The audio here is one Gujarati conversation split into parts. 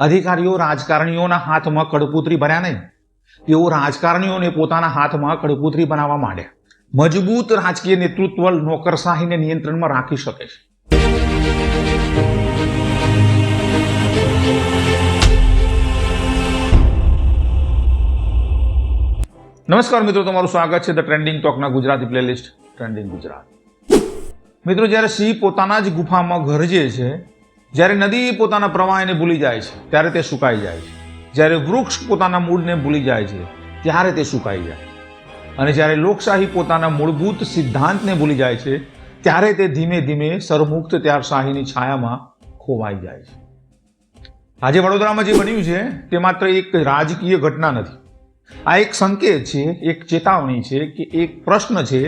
અધિકારીઓ રાજકારણીઓના હાથમાં કડપુતરી બન્યા નહીં, તેઓ રાજકારણીઓને પોતાના હાથમાં કડપુતરી બનાવવા માંડ્યા. મજબૂત રાજકીય નેતૃત્વ નોકરશાહીને નિયંત્રણમાં રાખી શકે છે. નમસ્કાર મિત્રો, તમારું સ્વાગત છે ધ ટ્રેન્ડિંગ ટોકના ગુજરાતી પ્લેલિસ્ટ ટ્રેન્ડિંગ ગુજરાત. મિત્રો, જ્યારે સિંહ પોતાના જ ગુફામાં ગરજે છે, જ્યારે નદી પોતાના પ્રવાહને ભૂલી જાય છે ત્યારે તે સુકાઈ જાય છે, જ્યારે વૃક્ષ પોતાના મૂળને ભૂલી જાય છે ત્યારે તે સુકાઈ જાય, અને જ્યારે લોકશાહી પોતાના મૂળભૂત સિદ્ધાંતને ભૂલી જાય છે ત્યારે તે ધીમે ધીમે સરમુક્ત ત્યારશાહીની છાયામાં ખોવાઈ જાય છે. આજે વડોદરામાં જે બન્યું છે તે માત્ર એક રાજકીય ઘટના નથી. આ એક સંકેત છે, એક ચેતવણી છે, કે એક પ્રશ્ન છે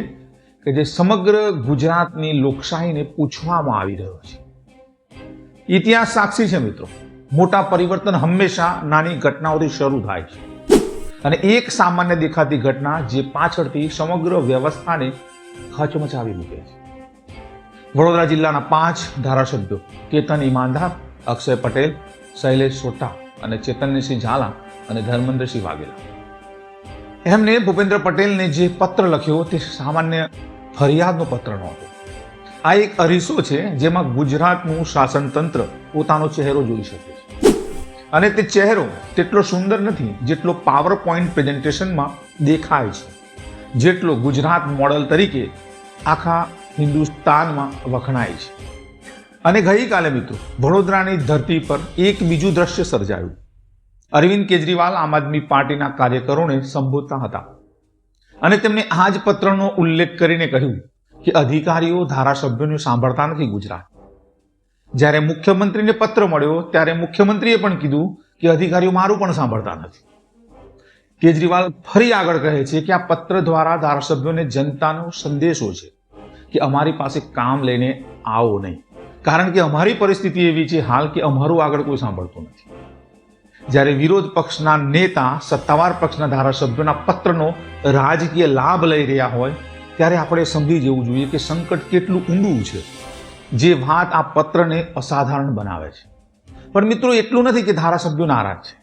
કે જે સમગ્ર ગુજરાતની લોકશાહીને પૂછવામાં આવી રહ્યો છે. ઇતિહાસ સાક્ષી છે મિત્રો, મોટા પરિવર્તન હંમેશા નાની ઘટનાઓથી શરૂ થાય છે, અને એક સામાન્ય દેખાતી ઘટના જે પાછળથી સમગ્ર વ્યવસ્થાને હચમચાવી મૂકે છે. વડોદરા જિલ્લાના 5 ધારાસભ્યો કેતન ઈમાનદાર, અક્ષય પટેલ, શૈલેષ સોટા અને ચેતનસિંહ ઝાલા અને ધર્મેન્દ્રસિંહ વાઘેલા, એમને ભૂપેન્દ્ર પટેલને જે પત્ર લખ્યો તે સામાન્ય ફરિયાદનો પત્ર નહોતો. આ એક અરીસો છે જેમાં ગુજરાતનું શાસન તંત્ર પોતાનો ચહેરો જોઈ શકે છે, અને તે ચહેરો તેટલો સુંદર નથી જેટલો પાવર પોઈન્ટ પ્રેઝન્ટેશનમાં દેખાય છે, જેટલો ગુજરાત મોડલ તરીકે આખા હિન્દુસ્તાનમાં વખણાય છે. અને ગઈકાલે મિત્રો વડોદરાની ધરતી પર એક બીજું દ્રશ્ય સર્જાયું. અરવિંદ કેજરીવાલ આમ આદમી પાર્ટીના કાર્યકરોને સંબોધતા હતા, અને તેમણે આ જ પત્રનો ઉલ્લેખ કરીને કહ્યું કે અધિકારીઓ ધારાસભ્યોને સાંભળતા નથી ગુજરાત. જ્યારે મુખ્યમંત્રીને પત્ર મળ્યો ત્યારે મુખ્યમંત્રીએ પણ કીધું કે અધિકારીઓ મારું પણ સાંભળતા નથી. કેજરીવાલ ફરી આગળ કહે છે કે આ પત્ર દ્વારા ધારાસભ્યોને જનતાનો સંદેશો છે કે અમારી પાસે કામ લઈને આવો નહીં, કારણ કે અમારી પરિસ્થિતિ એવી છે હાલ કે અમારું આગળ કોઈ સાંભળતું નથી. જ્યારે વિરોધ પક્ષના નેતા સત્તાવાર પક્ષના ધારાસભ્યોના પત્રનો રાજકીય લાભ લઈ રહ્યા હોય ત્યારે આપણે સમજી જવું જોઈએ કે સંકટ કેટલું ઊંડું છે, જે વાત આ પત્રને અસાધારણ બનાવે છે. પણ મિત્રો, એટલું નથી કે ધારાસભ્યો નારાજ છે.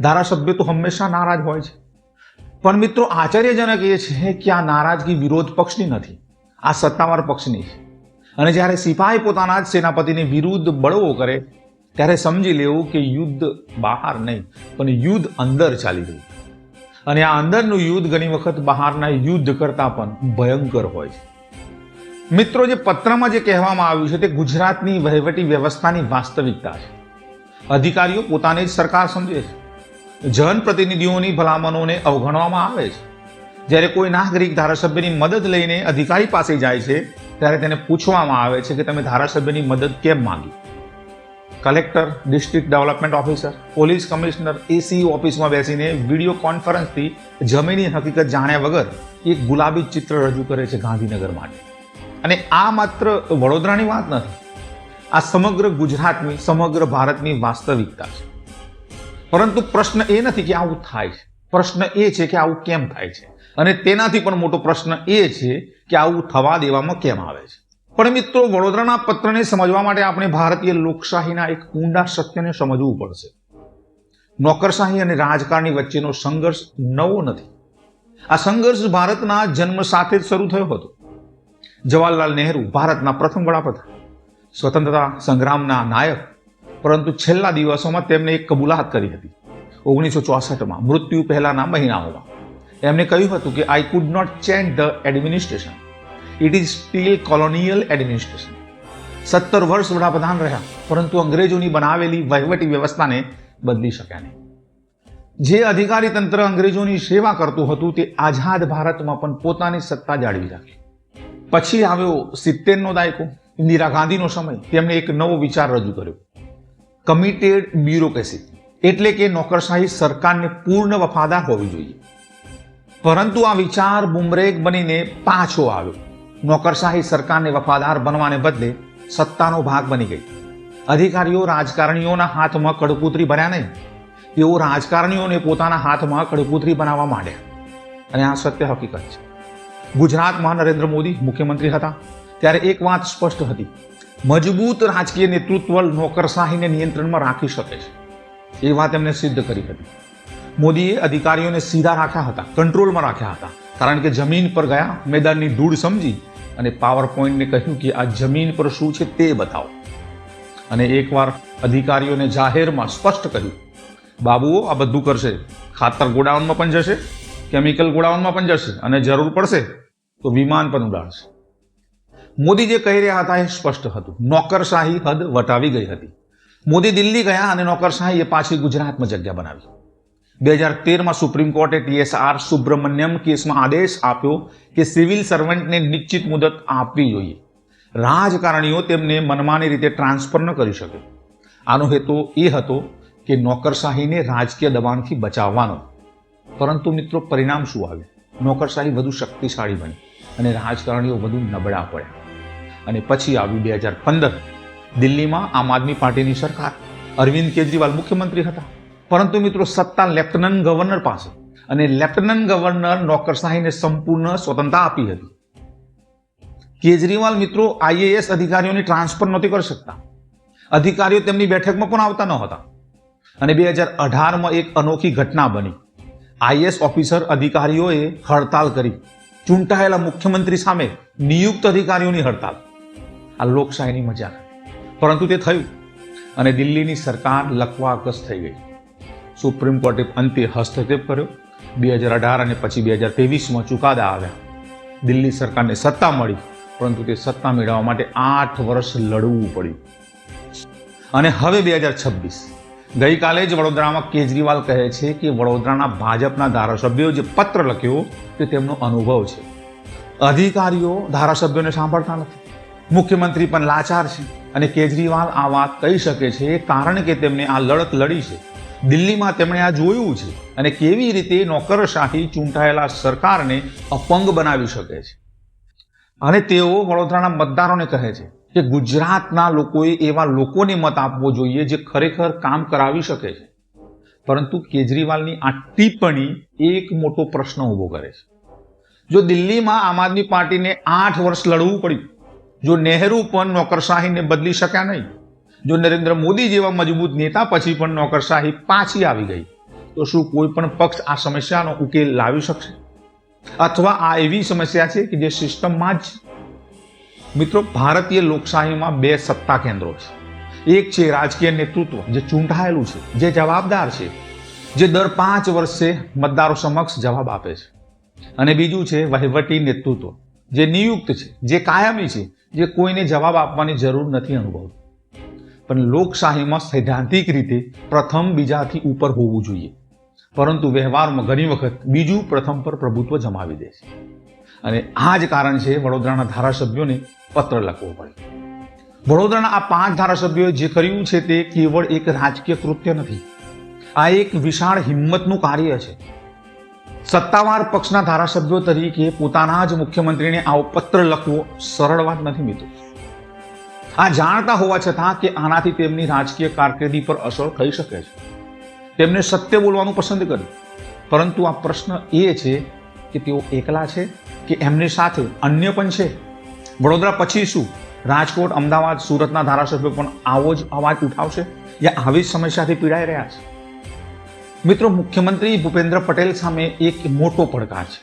ધારાસભ્યો તો હંમેશા નારાજ હોય છે, પણ મિત્રો આશ્ચર્યજનક એ છે કે આ નારાજગી વિરોધ પક્ષની નથી, આ સત્તાવાર પક્ષની છે. અને જ્યારે સિપાહી પોતાના જ સેનાપતિની વિરુદ્ધ બળવો કરે ત્યારે સમજી લેવું કે યુદ્ધ બહાર નહીં પણ યુદ્ધ અંદર ચાલી રહ્યું. અને આ અંદરનું યુદ્ધ ઘણી વખત બહારના યુદ્ધ કરતાં પણ ભયંકર હોય છે. મિત્રો, જે પત્રમાં જે કહેવામાં આવ્યું છે તે ગુજરાતની વહીવટી વ્યવસ્થાની વાસ્તવિકતા છે. અધિકારીઓ પોતાની જ સરકાર સમજે છે, જનપ્રતિનિધિઓની ભલામણોને અવગણવામાં આવે છે. જ્યારે કોઈ નાગરિક ધારાસભ્યની મદદ લઈને અધિકારી પાસે જાય છે ત્યારે તેને પૂછવામાં આવે છે કે તમે ધારાસભ્યની મદદ કેમ માંગી. Collector, district development officer, police commissioner AC ઓફિસમાં બેસીને વિડીયો કોન્ફરન્સથી જમીની હકીકત જાણ્યા વગર એક ગુલાબી ચિત્ર રજૂ કરે છે ગાંધીનગર માટે. અને આ માત્ર વડોદરાની વાત નથી, આ સમગ્ર ગુજરાતની, સમગ્ર ભારતની વાસ્તવિકતા છે. પરંતુ પ્રશ્ન એ નથી કે આવું થાય છે, પ્રશ્ન એ છે કે આવું કેમ થાય છે, અને તેનાથી પણ મોટો પ્રશ્ન એ છે કે આવું થવા દેવામાં કેમ આવે છે. પણ મિત્રો, વડોદરાના પત્રને સમજવા માટે આપણે ભારતીય લોકશાહીના એક ઊંડા સત્યને સમજવું પડશે. નોકરશાહી અને રાજકારણી વચ્ચેનો સંઘર્ષ નવો નથી. આ સંઘર્ષ ભારતના જન્મ સાથે જ શરૂ થયો હતો. જવાહરલાલ નહેરુ ભારતના પ્રથમ વડાપ્રધાન, સ્વતંત્રતા સંગ્રામના નાયક, પરંતુ છેલ્લા દિવસોમાં તેમણે એક કબૂલાત કરી હતી. 1964માં મૃત્યુ પહેલાના મહિનાઓમાં એમણે કહ્યું હતું કે I could not change the administration, it is still colonial administration. 17 વર્ષ વડાપ્રધાન રહ્યા, પરંતુ અંગ્રેજોની બનાવેલી વહીવટી વ્યવસ્થાને બદલી શક્યા નહીં. જે અધિકારી તંત્ર અંગ્રેજોની સેવા કરતું હતું તે આઝાદ ભારતમાં પણ પોતાની સત્તા જાળવી રાખી. પછી આવ્યો 70નો દાયકો, ઇન્દિરા ગાંધીનો સમય. તેમણે એક નવો વિચાર રજૂ કર્યો, કમિટેડ બ્યુરોક્રેસી, એટલે કે નોકરશાહી સરકારને પૂર્ણ વફાદાર હોવી જોઈએ. પરંતુ આ વિચાર બુમરેંગ બનીને પાછો આવ્યો. નોકરશાહી સરકારને વફાદાર બનવાને બદલે સત્તાનો ભાગ બની ગઈ. અધિકારીઓ રાજકારણીઓના હાથમાં કડપુતરી બન્યા નહીં, તેઓ રાજકારણીઓને પોતાના હાથમાં કડપુતરી બનાવવા માંડ્યા. અને આ સત્ય હકીકત છે. ગુજરાતમાં નરેન્દ્ર મોદી મુખ્યમંત્રી હતા ત્યારે એક વાત સ્પષ્ટ હતી, મજબૂત રાજકીય નેતૃત્વ નોકરશાહીને નિયંત્રણમાં રાખી શકે છે. એ વાત એમને સિદ્ધ કરી હતી. મોદીએ અધિકારીઓને સીધા રાખ્યા હતા, કંટ્રોલમાં રાખ્યા હતા, કારણ કે જમીન પર ગયા, મેદાનની ધૂળ સમજી અને પાવર પોઈન્ટને કહ્યું કે આ જમીન પર શું છે તે બતાવો. અને એકવાર અધિકારીઓને જાહેરમાં સ્પષ્ટ કર્યું, બાબુઓ આ બધું કરશે, ખાતર ગોડાઉનમાં પણ જશે, કેમિકલ ગોડાઉનમાં પણ જશે અને જરૂર પડશે તો વિમાન પણ ઉડાડશે. મોદી જે કહી રહ્યા હતા એ સ્પષ્ટ હતું. નોકરશાહી હદ વટાવી ગઈ હતી. મોદી દિલ્હી ગયા અને નોકરશાહીએ પાછી ગુજરાતમાં જગ્યા બનાવી. 2013માં સુપ્રીમ કોર્ટે TSR સુબ્રમણ્યમ કેસમાં આદેશ આપ્યો કે સિવિલ સર્વન્ટને નિશ્ચિત મુદત આપવી જોઈએ. રાજકારણીઓ તેમને મનમાની રીતે ટ્રાન્સફર ન કરી શકે. આનો હેતુ એ હતો કે નોકરશાહીને રાજકીય દબાણથી બચાવવાનો. પરંતુ મિત્રો, પરિણામ શું આવ્યું? નોકરશાહી વધુ શક્તિશાળી બની અને રાજકારણીઓ વધુ નબળા પડ્યા. અને પછી આવ્યું 2015. દિલ્હીમાં આમ આદમી પાર્ટીની સરકાર, અરવિંદ કેજરીવાલ મુખ્યમંત્રી હતા. પરંતુ મિત્રો, સત્તા લેફ્ટનન્ટ ગવર્નર પાસે, અને લેફ્ટનન્ટ ગવર્નર નોકરશાહીને સંપૂર્ણ સ્વતંત્રતા આપી હતી. કેજરીવાલ મિત્રો IAS અધિકારીઓની ટ્રાન્સફર નહોતી કરી શકતા. અધિકારીઓ તેમની બેઠકમાં પણ આવતા ન હતા. અને 2018માં એક અનોખી ઘટના બની. IAS ઓફિસર અધિકારીઓએ હડતાલ કરી. ચૂંટાયેલા મુખ્યમંત્રી સામે નિયુક્ત અધિકારીઓની હડતાલ. આ લોકશાહીની મજાક. પરંતુ તે થયું અને દિલ્હીની સરકાર લકવાકસ થઈ ગઈ. સુપ્રીમ કોર્ટે અંતે હસ્તક્ષેપ કર્યો. 2018 અને પછી 2023માં ચુકાદા આવ્યા. દિલ્હી સરકારને સત્તા મળી, પરંતુ તે સત્તા મેળવવા માટે 8 વર્ષ લડવું પડ્યું. અને હવે 2026, ગઈકાલે જ વડોદરામાં કેજરીવાલ કહે છે કે વડોદરાના ભાજપના ધારાસભ્યોએ જે પત્ર લખ્યો તે તેમનો અનુભવ છે. અધિકારીઓ ધારાસભ્યોને સાંભળતા નથી. મુખ્યમંત્રી પણ લાચાર છે અને કેજરીવાલ આ વાત કહી શકે છે કારણ કે તેમણે આ લડત લડી છે. દિલ્હીમાં તેમણે આ જોયું છે અને કેવી રીતે નોકરશાહી ચૂંટાયેલા સરકારને અપંગ બનાવી શકે છે. અને તેઓ વડોદરાના મતદારોને કહે છે કે ગુજરાતના લોકોએ એવા લોકોને મત આપવો જોઈએ જે ખરેખર કામ કરાવી શકે છે. પરંતુ કેજરીવાલની આ ટિપ્પણી એક મોટો પ્રશ્ન ઊભો કરે છે. જો દિલ્હીમાં આમ આદમી પાર્ટીને 8 વર્ષ લડવું પડ્યું, જો નહેરુ પણ નોકરશાહીને બદલી શક્યા નહીં, જો નરેન્દ્ર મોદી જેવા મજબૂત નેતા પછી પણ નોકરશાહી પાછી આવી ગઈ, તો શું કોઈ પણ પક્ષ આ સમસ્યાનો ઉકેલ લાવી શકશે? અથવા આ એવી સમસ્યા છે કે જે સિસ્ટમમાં જ? મિત્રો, ભારતીય લોકશાહીમાં 2 સત્તા કેન્દ્રો છે. એક છે રાજકીય નેતૃત્વ, જે ચૂંટાયેલું છે, જે જવાબદાર છે, જે દર 5 વર્ષે મતદારો સમક્ષ જવાબ આપે છે. અને બીજું છે વહીવટી નેતૃત્વ, જે નિયુક્ત છે, જે કાયમી છે, જે કોઈને જવાબ આપવાની જરૂર નથી અનુભવતું. પણ લોકશાહીમાં સૈદ્ધાંતિક રીતે પ્રથમ બીજાથી ઉપર હોવું જોઈએ, પરંતુ વ્યવહારમાં ઘણી વખત બીજું પ્રથમ પર પ્રભુત્વ જમાવી દે છે. અને આ જ કારણ છે વડોદરાના ધારાસભ્યોને પત્ર લખવો પડ્યો. વડોદરાના આ 5 ધારાસભ્યોએ જે કર્યું છે તે કેવળ એક રાજકીય કૃત્ય નથી. આ એક વિશાળ હિંમતનું કાર્ય છે. સત્તાવાર પક્ષના ધારાસભ્યો તરીકે પોતાના જ મુખ્યમંત્રીને આવો પત્ર લખવો સરળ વાત નથી મિત્રો. આ જાણતા હોવા છતાં કે આનાથી તેમની રાજકીય કારકિર્દી પર અસર થઈ શકે છે, તેમને સત્ય બોલવાનું પસંદ કર્યું. પરંતુ આ પ્રશ્ન એ છે કે તેઓ એકલા છે કે એમની સાથે અન્ય પણ છે? વડોદરા પછી શું રાજકોટ, અમદાવાદ, સુરતના ધારાસભ્યો પણ આવો જ અવાજ ઉઠાવશે યા આવી જ સમસ્યાથી પીડાઈ રહ્યા છે? મિત્રો, મુખ્યમંત્રી ભૂપેન્દ્ર પટેલ સામે એક મોટો પડકાર છે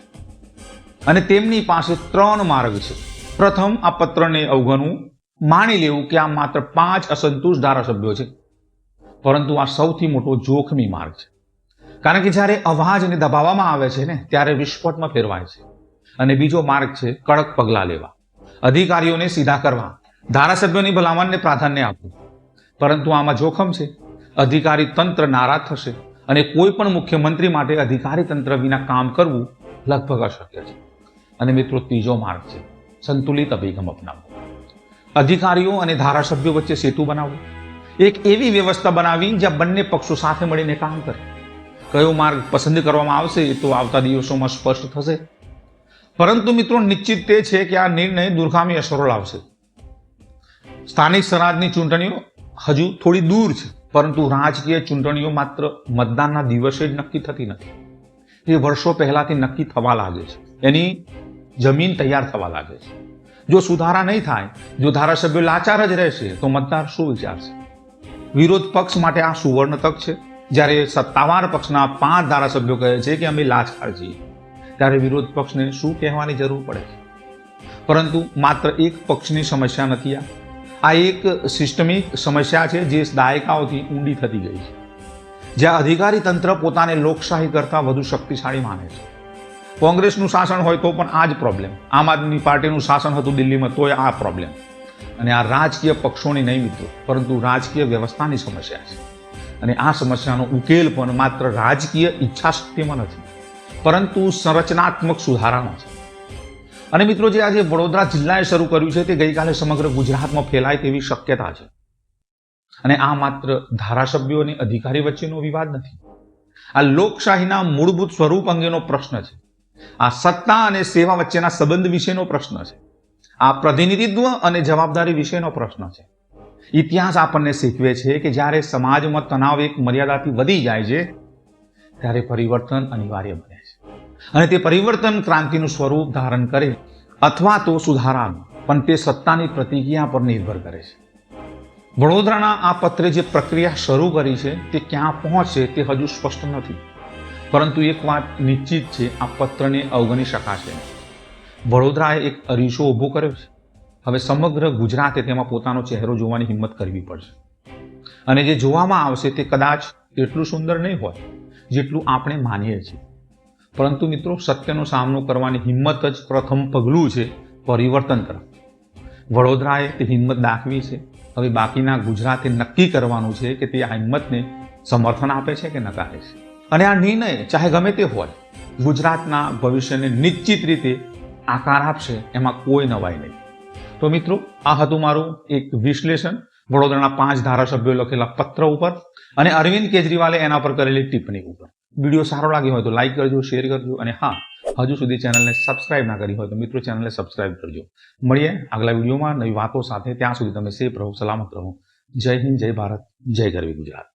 અને તેમની પાસે 3 માર્ગ છે. પ્રથમ, આ પત્રને અવગણવું, માની લેવું કે આ માત્ર 5 અસંતુષ્ટ ધારાસભ્યો છે. પરંતુ આ સૌથી મોટો જોખમી માર્ગ છે, કારણ કે જ્યારે અવાજને દબાવવામાં આવે છે ને ત્યારે વિસ્ફોટમાં ફેરવાય છે. અને બીજો માર્ગ છે કડક પગલાં લેવા, અધિકારીઓને સીધા કરવા, ધારાસભ્યોની ભલામણને પ્રાધાન્ય આપવું. પરંતુ આમાં જોખમ છે. અધિકારી તંત્ર નારાજ થશે અને કોઈ પણ મુખ્યમંત્રી માટે અધિકારી તંત્ર વિના કામ કરવું લગભગ અશક્ય છે. અને મિત્રો, ત્રીજો માર્ગ છે સંતુલિત અભિગમ અપનાવવો. અધિકારીઓ અને ધારાસભ્યો વચ્ચે સેતુ બનાવવો, એક એવી વ્યવસ્થા બનાવી જ્યાં બંને પક્ષો સાથે મળીને કામ કરે. કયો માર્ગ પસંદ કરવામાં આવશે એ તો આવતા દિવસોમાં સ્પષ્ટ થશે. પરંતુ મિત્રો, નિશ્ચિત તે છે કે આ નિર્ણય દૂરગામી અસરો લાવશે. સ્થાનિક સ્વરાજની ચૂંટણીઓ હજુ થોડી દૂર છે, પરંતુ રાજકીય ચૂંટણીઓ માત્ર મતદાનના દિવસે જ નક્કી થતી નથી. એ વર્ષો પહેલાથી નક્કી થવા લાગે છે. એની જમીન તૈયાર થવા લાગે છે. જો સુધારા નહીં થાય, જો ધારાસભ્યો લાચાર જ રહેશે, તો મતદાર શું વિચારશે? વિરોધ પક્ષ માટે આ સુવર્ણ તક છે જ્યારે સત્તાવાર પક્ષના 5 ધારાસભ્યો કહે છે કે અમે લાચાર છીએ, ત્યારે વિરોધ પક્ષને શું કહેવાની જરૂર પડે છે? પરંતુ માત્ર એક પક્ષની સમસ્યા નથી. આ એક સિસ્ટમિક સમસ્યા છે જે દાયકાઓથી ઊંડી થતી ગઈ છે, જ્યાં અધિકારી તંત્ર પોતાને લોકશાહી કરતાં વધુ શક્તિશાળી માને છે. કોંગ્રેસનું શાસન હોય તો પણ આ જ પ્રોબ્લેમ, આમ આદમી પાર્ટીનું શાસન હતું દિલ્હીમાં તોય આ પ્રોબ્લેમ. અને આ રાજકીય પક્ષોની નહીં મિત્રો, પરંતુ રાજકીય વ્યવસ્થાની સમસ્યા છે. અને આ સમસ્યાનો ઉકેલ પણ માત્ર રાજકીય ઈચ્છાશક્તિમાં નથી, પરંતુ સંરચનાત્મક સુધારામાં છે. અને મિત્રો, જે આજે વડોદરા જિલ્લાએ શરૂ કર્યું છે તે ગઈકાલે સમગ્ર ગુજરાતમાં ફેલાય તેવી શક્યતા છે. અને આ માત્ર ધારાસભ્યો અને અધિકારી વચ્ચેનો વિવાદ નથી, આ લોકશાહીના મૂળભૂત સ્વરૂપ અંગેનો પ્રશ્ન છે. આ સત્તા અને સેવા વચ્ચેના સંબંધ વિશેનો પ્રશ્ન છે. આ પ્રતિનિધિત્વ અને જવાબદારી વિશેનો પ્રશ્ન છે. ઇતિહાસ આપણને શીખવે છે કે જ્યારે સમાજમાં તણાવ એક મર્યાદાથી વધી જાય છે ત્યારે પરિવર્તન અનિવાર્ય બને છે. અને તે પરિવર્તન ક્રાંતિનું સ્વરૂપ ધારણ કરે અથવા તો સુધારાનું, પણ તે સત્તાની પ્રતિક્રિયા પર નિર્ભર કરે છે. વડોદરાના આ પત્રે જે પ્રક્રિયા શરૂ કરી છે તે ક્યાં પહોંચશે તે હજુ સ્પષ્ટ નથી, પરંતુ એક વાત નિશ્ચિત છે, આ પત્રને અવગણી શકાશે. વડોદરાએ એક અરીસો ઊભો કર્યો છે. હવે સમગ્ર ગુજરાતે તેમાં પોતાનો ચહેરો જોવાની હિંમત કરવી પડશે. અને જે જોવામાં આવશે તે કદાચ એટલું સુંદર નહીં હોય જેટલું આપણે માનીએ છીએ, પરંતુ મિત્રો, સત્યનો સામનો કરવાની હિંમત જ પ્રથમ પગલું છે પરિવર્તન તરફ. વડોદરાએ તે હિંમત દાખવી છે. હવે બાકીના ગુજરાતે નક્કી કરવાનું છે કે તે આ હિંમતને સમર્થન આપે છે કે નકારે છે. અને આ નિર્ણય ચાહે ગમે તે હોય, ગુજરાતના ભવિષ્યને નિશ્ચિત રીતે આકાર આપશે, એમાં કોઈ નવાઈ નહીં. તો મિત્રો, આ હતું મારું એક વિશ્લેષણ વડોદરાના 5 ધારાસભ્યો લખેલા પત્ર ઉપર અને અરવિંદ કેજરીવાલે એના પર કરેલી ટિપ્પણી ઉપર. વિડીયો સારો લાગ્યો હોય તો લાઈક કરજો, શેર કરજો, અને હા, હજુ સુધી ચેનલને સબસ્ક્રાઇબ ના કરી હોય તો મિત્રો ચેનલને સબસ્ક્રાઇબ કરજો. મળીએ આગલા વિડીયોમાં નવી વાતો સાથે. ત્યાં સુધી તમે સેફ રહો, સલામત રહો. જય હિન્દ, જય ભારત, જય ગરવી ગુજરાત.